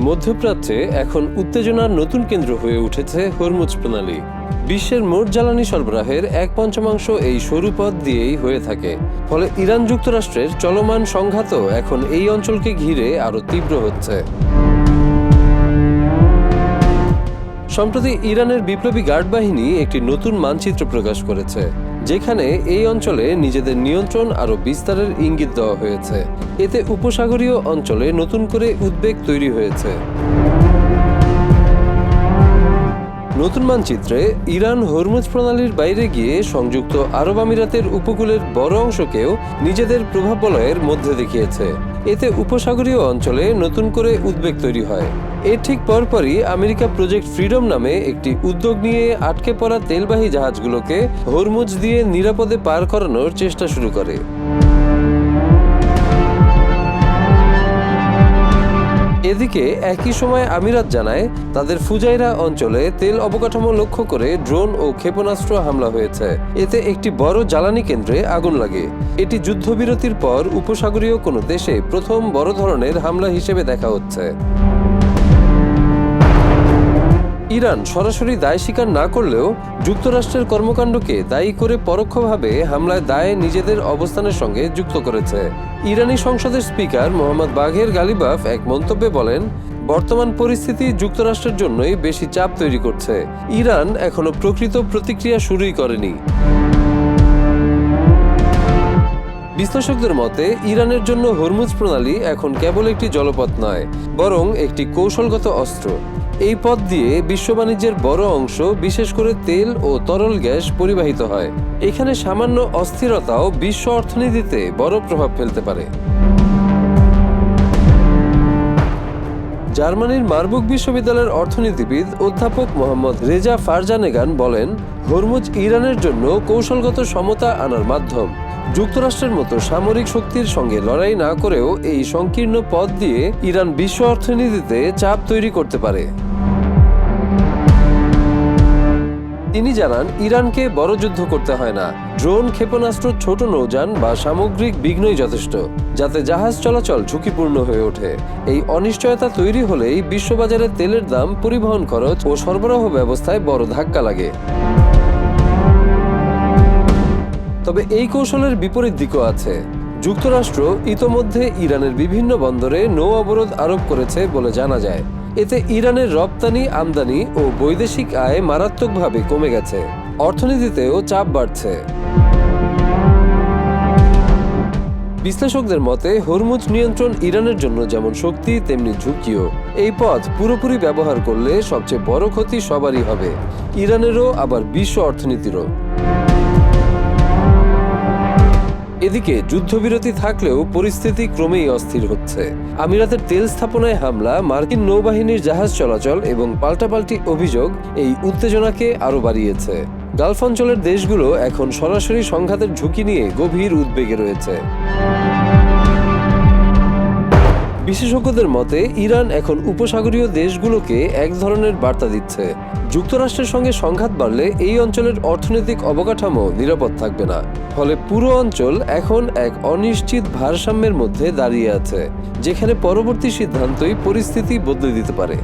মধ্যপ্রাচ্যে এখন উত্তেজনার নতুন কেন্দ্র হয়ে উঠেছে হরমুজ প্রণালী। বিশ্বের মোট জ্বালানি সরবরাহের 1/5 এই সরু পথ দিয়েই হয়ে থাকে। ফলে ইরান যুক্তরাষ্ট্রের চলমান সংঘাতও এখন এই অঞ্চলকে ঘিরে আরও তীব্র হচ্ছে। সম্প্রতি ইরানের বিপ্লবী গার্ড বাহিনী একটি নতুন মানচিত্র প্রকাশ করেছে, যেখানে এই অঞ্চলে নিজেদের নিয়ন্ত্রণ আরও বিস্তারের ইঙ্গিত দেওয়া হয়েছে। এতে উপসাগরীয় অঞ্চলে নতুন করে উদ্বেগ তৈরি হয়েছে। নতুন মানচিত্রে ইরান হরমুজ প্রণালীর বাইরে গিয়ে সংযুক্ত আরব আমিরাতের উপকূলের বড় অংশকেও নিজেদের প্রভাব বলয়ের মধ্যে দেখিয়েছে। এতে উপসাগরীয় অঞ্চলে নতুন করে উদ্বেগ তৈরি হয়। এর ঠিক পরপরই আমেরিকা প্রজেক্ট ফ্রিডম নামে একটি উদ্যোগ নিয়ে আটকে পড়া তেলবাহী জাহাজগুলোকে হরমুজ দিয়ে নিরাপদে পার করানোর চেষ্টা শুরু করে। এদিকে একই সময় আমিরাত জানায় তাদের ফুজাইরা অঞ্চলে তেল অবকাঠামো লক্ষ্য করে ড্রোন ও ক্ষেপণাস্ত্র হামলা হয়েছে। এতে একটি বড় জ্বালানি কেন্দ্রে আগুন লাগে। এটি যুদ্ধবিরতির পর উপসাগরীয় কোনো দেশে প্রথম বড় ধরনের হামলা হিসেবে দেখা হচ্ছে। ইরান সরাসরি দায় স্বীকার না করলেও যুক্তরাষ্ট্রের কর্মকাণ্ডকে দায়ী করে পরোক্ষভাবে হামলায় দায়ে নিজেদের অবস্থানের সঙ্গে যুক্ত করেছে। ইরানি সংসদের স্পিকার মোহাম্মদ বাঘের গালিবাফ এক মন্তব্যে বলেন, বর্তমান পরিস্থিতি যুক্তরাষ্ট্রের জন্যই বেশি চাপ তৈরি করছে। ইরান এখনো প্রকৃত প্রতিক্রিয়া শুরুই করেনি। বিশ্লেষকদের মতে ইরানের জন্য হরমুজ প্রণালী এখন কেবল একটি জলপথ নয়, বরং একটি কৌশলগত অস্ত্র। এই পথ দিয়ে বিশ্ব বাণিজ্যের বড় অংশ, বিশেষ করে তেল ও তরল গ্যাস পরিবাহিত হয়। এখানে সামান্য অস্থিরতাও বিশ্ব অর্থনীতিতে বড় প্রভাব ফেলতে পারে। জার্মানির মার্বুর্গ বিশ্ববিদ্যালয়ের অর্থনীতিবিদ অধ্যাপক মোহাম্মদ রেজা ফারজানেগান বলেন, হরমুজ ইরানের জন্য কৌশলগত সমতা আনার মাধ্যম। যুক্তরাষ্ট্রের মতো সামরিক শক্তির সঙ্গে লড়াই না করেও এই সংকীর্ণ পথ দিয়ে ইরান বিশ্ব অর্থনীতিতে চাপ তৈরি করতে পারে। তিনি জানান, ইরানকে বড় যুদ্ধ করতে হয় না। ড্রোন, ক্ষেপণাস্ত্র, ছোট নৌযান বা সামগ্রিক বিঘ্নই যথেষ্ট, যাতে জাহাজ চলাচল ঝুঁকিপূর্ণ হয়ে ওঠে। এই অনিশ্চয়তা তৈরি হলেই বিশ্ববাজারে তেলের দাম, পরিবহন খরচ ও সরবরাহ ব্যবস্থায় বড় ধাক্কা লাগে। তবে এই কৌশলের বিপরীত দিকও আছে। যুক্তরাষ্ট্র ইতোমধ্যে ইরানের বিভিন্ন বন্দরে নৌ অবরোধ আরোপ করেছে বলে জানা যায়। এতে ইরানের রপ্তানি, আমদানি ও বৈদেশিক আয় মারাত্মকভাবে কমে গেছে। অর্থনীতিতেও চাপ বাড়ছে। বিশ্লেষকদের মতে হরমুজ নিয়ন্ত্রণ ইরানের জন্য যেমন শক্তি, তেমনি ঝুঁকিও। এই পথ পুরোপুরি ব্যবহার করলে সবচেয়ে বড় ক্ষতি সবারই হবে, ইরানেরও আবার বিশ্ব অর্থনীতিরও। এদিকে যুদ্ধবিরতি থাকলেও পরিস্থিতি ক্রমেই অস্থির হচ্ছে। আমিরাতের তেল স্থাপনায় হামলা, মার্কিন নৌবাহিনীর জাহাজ চলাচল এবং পাল্টাপাল্টি অভিযোগ এই উত্তেজনাকে আরও বাড়িয়েছে। গালফ অঞ্চলের দেশগুলো এখন সরাসরি সংঘাতের ঝুঁকি নিয়ে গভীর উদ্বেগে রয়েছে। বিশেষজ্ঞদের মতে ইরান এখন উপসাগরীয় দেশগুলোকে এক ধরনের বার্তা দিচ্ছে, যুক্তরাষ্ট্রের সঙ্গে সংঘাত বাড়লে এই অঞ্চলের অর্থনৈতিক অবকাঠামো নিরাপদ থাকবে না। ফলে পুরো অঞ্চল এখন এক অনিশ্চিত ভারসাম্যের মধ্যে দাঁড়িয়ে আছে, যেখানে পরবর্তী সিদ্ধান্তই পরিস্থিতি বদলে দিতে পারে।